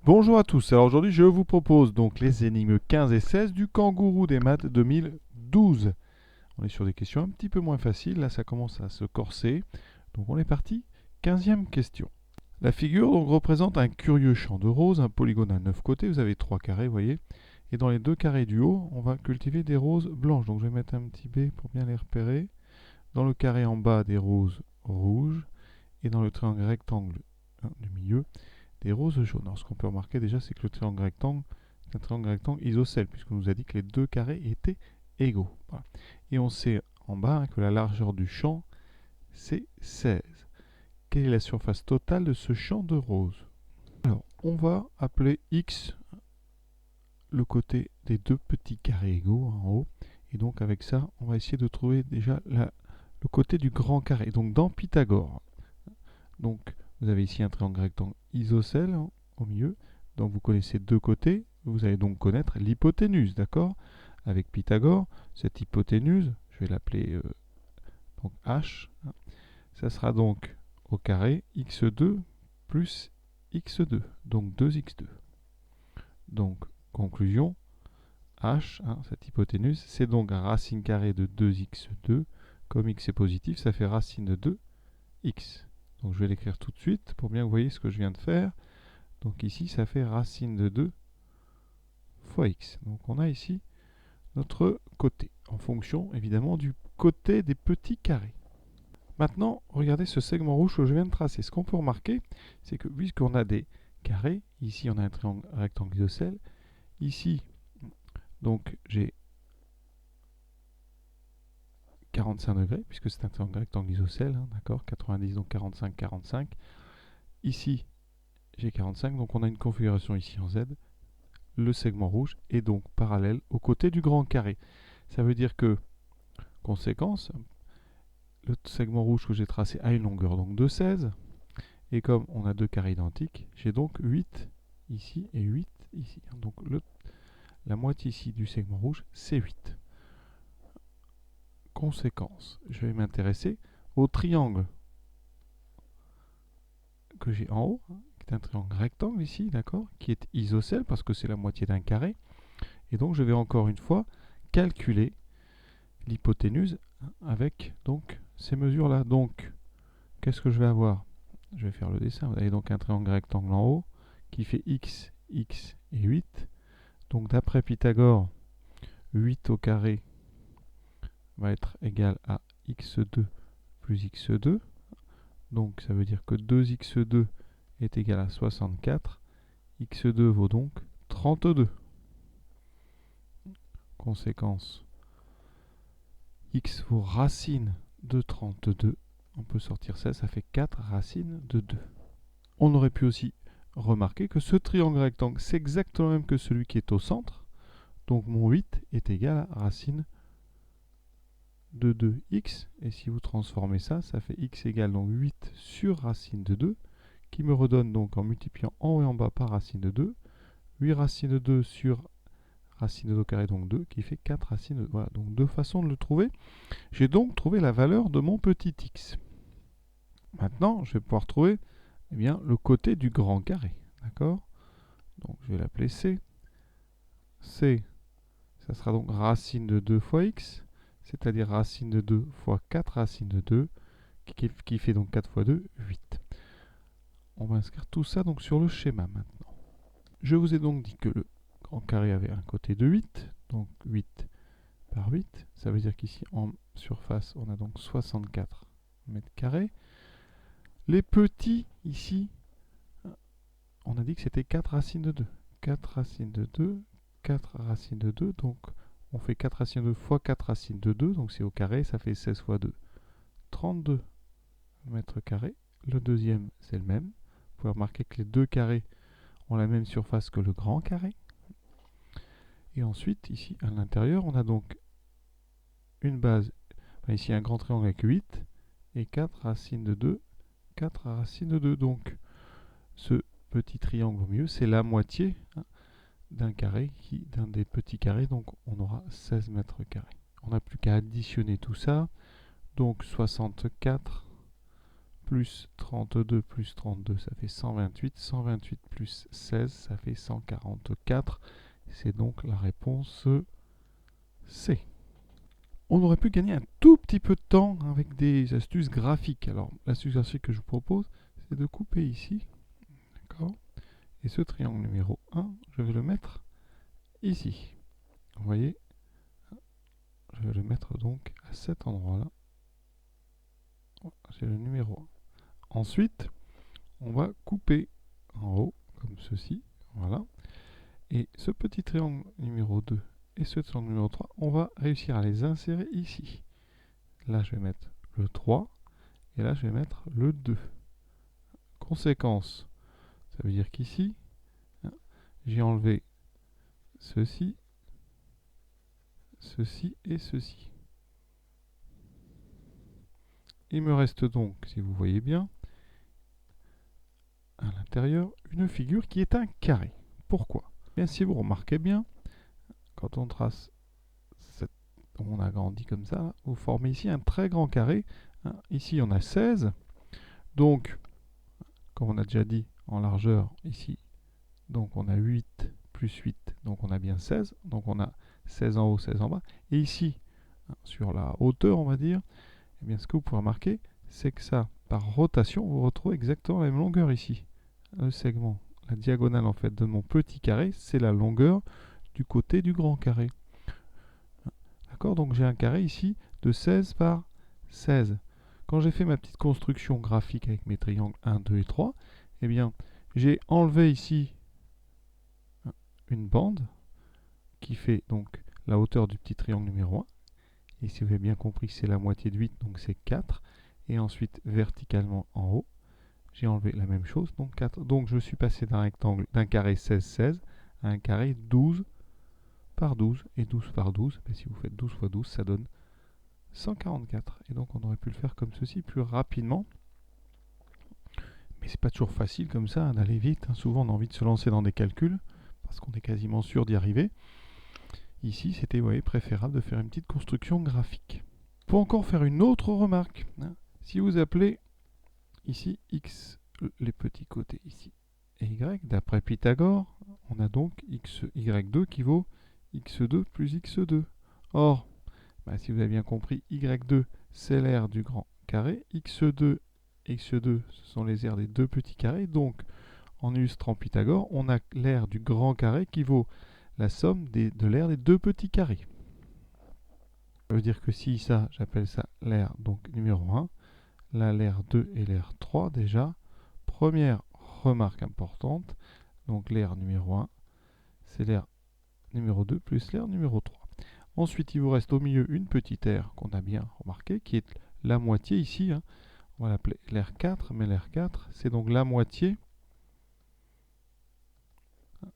Bonjour à tous, alors aujourd'hui je vous propose donc les énigmes 15 et 16 du Kangourou des maths 2012. On est sur des questions un petit peu moins faciles, là ça commence à se corser. Donc on est parti, 15e question. La figure donc représente un curieux champ de roses, un polygone à 9 côtés, vous avez 3 carrés, vous voyez. Et dans les 2 carrés du haut, on va cultiver des roses blanches. Donc je vais mettre un petit B pour bien les repérer. Dans le carré en bas, des roses rouges. Et dans le triangle rectangle du milieu, des roses jaunes. Alors ce qu'on peut remarquer déjà, c'est que le triangle rectangle est un triangle rectangle isocèle, puisqu'on nous a dit que les deux carrés étaient égaux. Voilà. Et on sait en bas que la largeur du champ, c'est 16. Quelle est la surface totale de ce champ de roses? Alors, on va appeler X le côté des deux petits carrés égaux en haut. Et donc avec ça, on va essayer de trouver déjà le côté du grand carré. Donc dans Pythagore, donc vous avez ici un triangle rectangle isocèle au milieu. Donc vous connaissez deux côtés. Vous allez donc connaître l'hypoténuse, d'accord? Avec Pythagore, cette hypoténuse, je vais l'appeler donc H. Ça sera donc au carré x2 plus x2, donc 2x2. Donc conclusion, H, cette hypoténuse, c'est donc racine carrée de 2x2. Comme x est positif, ça fait racine de 2x. Donc je vais l'écrire tout de suite pour bien que vous voyez ce que je viens de faire. Donc ici, ça fait racine de 2 fois x. Donc on a ici notre côté, en fonction évidemment du côté des petits carrés. Maintenant, regardez ce segment rouge que je viens de tracer. Ce qu'on peut remarquer, c'est que puisqu'on a des carrés, ici on a un triangle rectangle isocèle, ici, donc j'ai 45 degrés, puisque c'est un triangle rectangle isocèle, d'accord, 90, donc 45, 45. Ici, j'ai 45, donc on a une configuration ici en Z. Le segment rouge est donc parallèle au côté du grand carré. Ça veut dire que, conséquence, le segment rouge que j'ai tracé a une longueur donc de 16. Et comme on a deux carrés identiques, j'ai donc 8 ici et 8 ici. Donc la moitié ici du segment rouge, c'est 8. Conséquence, je vais m'intéresser au triangle que j'ai en haut, qui est un triangle rectangle ici, d'accord, qui est isocèle parce que c'est la moitié d'un carré. Et donc je vais encore une fois calculer l'hypoténuse avec donc ces mesures-là. Donc, qu'est-ce que je vais avoir? Je vais faire le dessin. Vous avez donc un triangle rectangle en haut qui fait x, x et 8. Donc d'après Pythagore, 8 au carré va être égal à x2 plus x2. Donc ça veut dire que 2x2 est égal à 64. x2 vaut donc 32. Conséquence, x vaut racine de 32. On peut sortir ça, ça fait 4 racines de 2. On aurait pu aussi remarquer que ce triangle rectangle, c'est exactement le même que celui qui est au centre. Donc mon 8 est égal à racine de 2x. Et si vous transformez ça, ça fait x égale donc 8 sur racine de 2, qui me redonne donc en multipliant en haut et en bas par racine de 2, 8 racine de 2 sur racine de 2 carré, donc 2, qui fait 4 racines de 2. Voilà, donc deux façons de le trouver. J'ai donc trouvé la valeur de mon petit x. Maintenant, je vais pouvoir trouver bien, le côté du grand carré. D'accord? Donc je vais l'appeler C. C, ça sera donc racine de 2 fois x, c'est-à-dire racine de 2 fois 4 racines de 2, qui fait donc 4 fois 2, 8. On va inscrire tout ça donc sur le schéma maintenant. Je vous ai donc dit que le grand carré avait un côté de 8, donc 8 par 8. Ça veut dire qu'ici en surface, on a donc 64 mètres carrés. Les petits, ici, on a dit que c'était 4 racines de 2. 4 racines de 2, 4 racines de 2, donc on fait 4 racines de 2 fois 4 racines de 2, donc c'est au carré, ça fait 16 fois 2, 32 mètres carrés. Le deuxième, c'est le même. Vous pouvez remarquer que les deux carrés ont la même surface que le grand carré. Et ensuite, ici, à l'intérieur, on a donc une base, ici un grand triangle avec 8, et 4 racines de 2, 4 racines de 2. Donc, ce petit triangle au milieu, c'est la moitié d'un carré, d'un des petits carrés, donc on aura 16 mètres carrés. On n'a plus qu'à additionner tout ça, donc 64 plus 32 plus 32, ça fait 128. 128 plus 16, ça fait 144. C'est donc la réponse C. On aurait pu gagner un tout petit peu de temps avec des astuces graphiques. Alors, l'astuce graphique que je vous propose, c'est de couper ici. D'accord ? Et ce triangle numéro 1, je vais le mettre ici. Vous voyez ? Je vais le mettre donc à cet endroit-là. C'est le numéro 1. Ensuite, on va couper en haut, comme ceci. Voilà. Et ce petit triangle numéro 2 et ce triangle numéro 3, on va réussir à les insérer ici. Là, je vais mettre le 3 et là, je vais mettre le 2. Conséquence, ça veut dire qu'ici, j'ai enlevé ceci, ceci et ceci. Il me reste donc, si vous voyez bien, à l'intérieur, une figure qui est un carré. Pourquoi ? Bien, si vous remarquez bien, quand on trace on agrandit comme ça, vous formez ici un très grand carré. Ici, on a 16. Donc, comme on a déjà dit, en largeur, ici, donc on a 8 plus 8, donc on a bien 16. Donc on a 16 en haut, 16 en bas. Et ici, sur la hauteur, on va dire, eh bien, ce que vous pouvez remarquer, c'est que ça, par rotation, vous retrouvez exactement la même longueur ici. Le segment, la diagonale en fait de mon petit carré, c'est la longueur du côté du grand carré. D'accord ? Donc j'ai un carré ici de 16 par 16. Quand j'ai fait ma petite construction graphique avec mes triangles 1, 2 et 3, eh bien, j'ai enlevé ici une bande qui fait donc la hauteur du petit triangle numéro 1. Et si vous avez bien compris, c'est la moitié de 8, donc c'est 4. Et ensuite, verticalement en haut, j'ai enlevé la même chose, donc 4. Donc je suis passé d'un rectangle, d'un carré 16, 16 à un carré 12 par 12. Et 12 par 12, ben si vous faites 12 fois 12, ça donne 144. Et donc on aurait pu le faire comme ceci plus rapidement. Mais c'est pas toujours facile comme ça d'aller vite. Souvent on a envie de se lancer dans des calculs parce qu'on est quasiment sûr d'y arriver. Ici, c'était préférable de faire une petite construction graphique. Pour encore faire une autre remarque, si vous appelez ici x, les petits côtés ici, et y, d'après Pythagore, on a donc y2 qui vaut x2 plus x2. Or, si vous avez bien compris, y2, c'est l'aire du grand carré, x2 et x2, ce sont les aires des deux petits carrés, donc en illustrant Pythagore, on a l'aire du grand carré qui vaut la somme de l'aire des deux petits carrés. Ça veut dire que si ça, j'appelle ça l'aire donc numéro 1, là l'aire 2 et l'aire 3 déjà. Première remarque importante, donc l'aire numéro 1, c'est l'aire numéro 2 plus l'aire numéro 3. Ensuite, il vous reste au milieu une petite aire qu'on a bien remarqué, qui est la moitié ici. On va l'appeler l'aire 4, mais l'aire 4, c'est donc la moitié.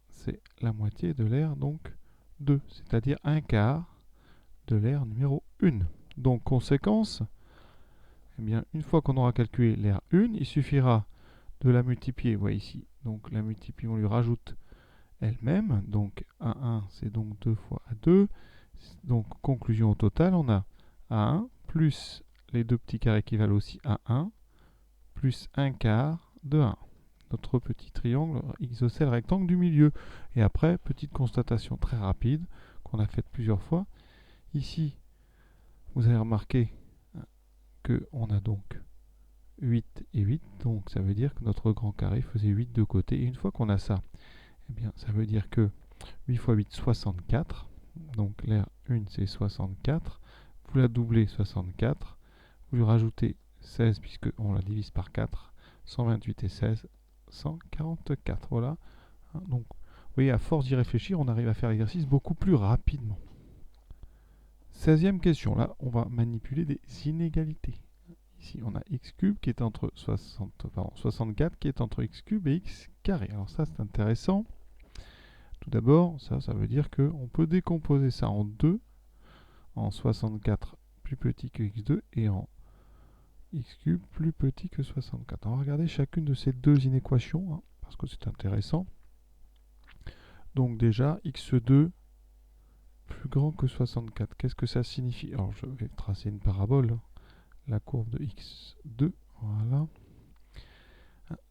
C'est la moitié de l'aire donc 2, c'est-à-dire un quart de l'aire numéro 1. Donc, conséquence, eh bien, une fois qu'on aura calculé l'aire 1, il suffira de la multiplier. Vous voyez ici, donc la multiplie, on lui rajoute elle-même. Donc, A1, c'est donc 2 fois A2. Donc, conclusion au total, on a A1 plus les deux petits carrés qui valent aussi A1 plus un quart de A1. Notre petit triangle isocèle rectangle du milieu. Et après, petite constatation très rapide qu'on a faite plusieurs fois. Ici, vous avez remarqué qu'on a donc 8 et 8, donc ça veut dire que notre grand carré faisait 8 de côté. Et une fois qu'on a ça, eh bien, ça veut dire que 8 fois 8, 64. Donc l'aire 1, c'est 64. Vous la doublez, 64. Vous lui rajoutez 16, puisqu'on la divise par 4. 128 et 16, 144. Voilà. Donc, vous voyez, à force d'y réfléchir, on arrive à faire l'exercice beaucoup plus rapidement. 16e question. Là, on va manipuler des inégalités. Ici, on a x cube qui est entre 64 qui est entre x cube et x carré. Alors ça, c'est intéressant. Tout d'abord, ça veut dire qu'on peut décomposer ça en deux, en 64 plus petit que x2 et en x cube plus petit que 64. On va regarder chacune de ces deux inéquations, parce que c'est intéressant. Donc déjà, x2 plus grand que 64. Qu'est-ce que ça signifie? Alors je vais tracer une parabole. La courbe de x2, voilà.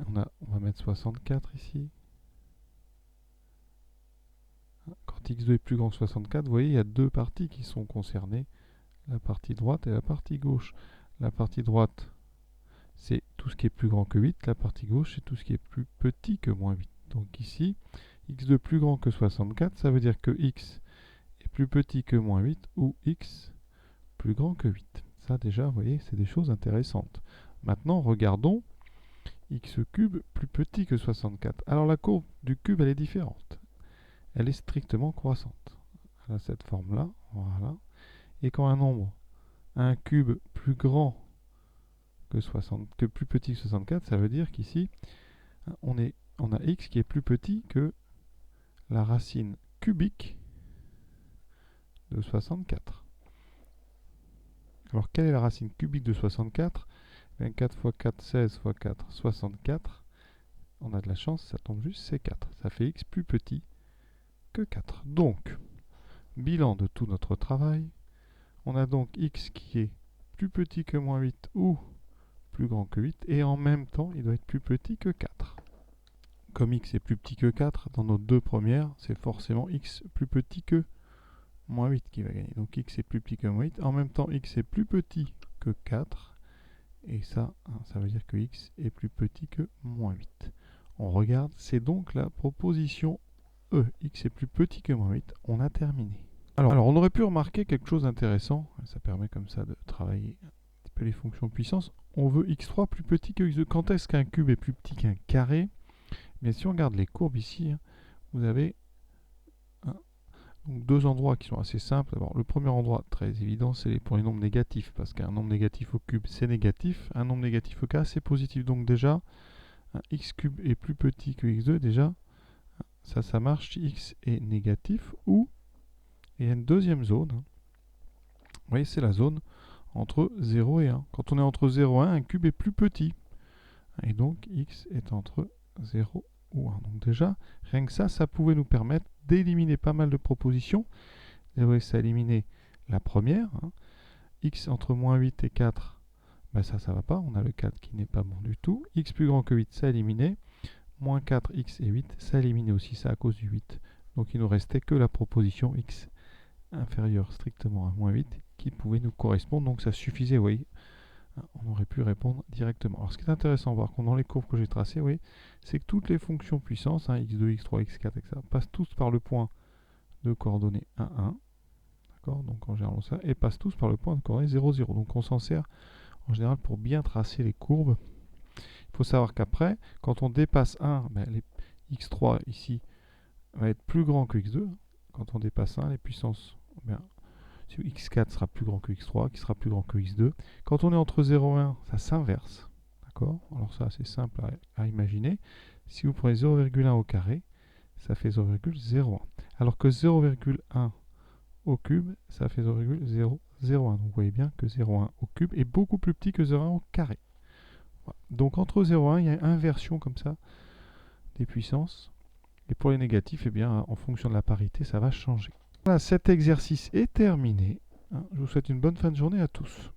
On va mettre 64 ici. Quand x2 est plus grand que 64, vous voyez, il y a deux parties qui sont concernées. La partie droite et la partie gauche. La partie droite, c'est tout ce qui est plus grand que 8. La partie gauche, c'est tout ce qui est plus petit que moins 8. Donc ici, x2 plus grand que 64, ça veut dire que x est plus petit que moins 8 ou x plus grand que 8. Ça déjà, vous voyez, c'est des choses intéressantes. Maintenant, regardons x cube plus petit que 64. Alors la courbe du cube, elle est différente. Elle est strictement croissante. Elle a cette forme-là, voilà. Et quand un nombre a un cube plus grand que plus petit que 64, ça veut dire qu'ici, on a x qui est plus petit que la racine cubique de 64. Alors, quelle est la racine cubique de 64 ? 4 fois 4, 16 fois 4, 64. On a de la chance, ça tombe juste, c'est 4. Ça fait x plus petit que 4. Donc, bilan de tout notre travail. On a donc x qui est plus petit que moins 8 ou plus grand que 8. Et en même temps, il doit être plus petit que 4. Comme x est plus petit que 4, dans nos deux premières, c'est forcément x plus petit que moins 8 qui va gagner. Donc x est plus petit que moins 8. En même temps, x est plus petit que 4. Et ça, ça veut dire que x est plus petit que moins 8. On regarde, c'est donc la proposition E. X est plus petit que moins 8. On a terminé. Alors, on aurait pu remarquer quelque chose d'intéressant. Ça permet comme ça de travailler un petit peu les fonctions de puissance. On veut x3 plus petit que x2. Quand est-ce qu'un cube est plus petit qu'un carré ? Mais si on regarde les courbes ici, vous avez donc deux endroits qui sont assez simples. D'abord, le premier endroit, très évident, c'est pour les nombres négatifs, parce qu'un nombre négatif au cube, c'est négatif. Un nombre négatif au carré, c'est positif. Donc déjà, un x cube est plus petit que x2. Déjà, ça marche si x est négatif. Ou, il y a une deuxième zone. Vous voyez, c'est la zone entre 0 et 1. Quand on est entre 0 et 1, un cube est plus petit. Et donc, x est entre 0 ou 1. Donc déjà, rien que ça pouvait nous permettre d'éliminer pas mal de propositions. Vous voyez, ça a éliminé la première. X entre moins 8 et 4, ben ça va pas. On a le 4 qui n'est pas bon du tout. X plus grand que 8, ça a éliminé. Moins 4, x et 8, ça a éliminé aussi, ça à cause du 8. Donc il nous restait que la proposition x inférieure strictement à moins 8 qui pouvait nous correspondre. Donc ça suffisait, vous voyez. On aurait pu répondre directement. Alors ce qui est intéressant à voir dans les courbes que j'ai tracées, oui, c'est que toutes les fonctions puissance, x2, x3, x4, etc., passent tous par le point de coordonnées 1, 1. D'accord ? Donc en général ça, et passent tous par le point de coordonnées 0, 0. Donc on s'en sert en général pour bien tracer les courbes. Il faut savoir qu'après, quand on dépasse 1, les x3 ici va être plus grand que x2. Quand on dépasse 1, les puissances, x4 sera plus grand que x3, qui sera plus grand que x2. Quand on est entre 0 et 1, ça s'inverse. D'accord ? Alors ça, c'est simple à imaginer. Si vous prenez 0,1 au carré, ça fait 0,01. Alors que 0,1 au cube, ça fait 0,001. Donc vous voyez bien que 0,1 au cube est beaucoup plus petit que 0,1 au carré. Voilà. Donc entre 0,1, il y a une inversion comme ça des puissances. Et pour les négatifs, eh bien, en fonction de la parité, ça va changer. Voilà, cet exercice est terminé. Je vous souhaite une bonne fin de journée à tous.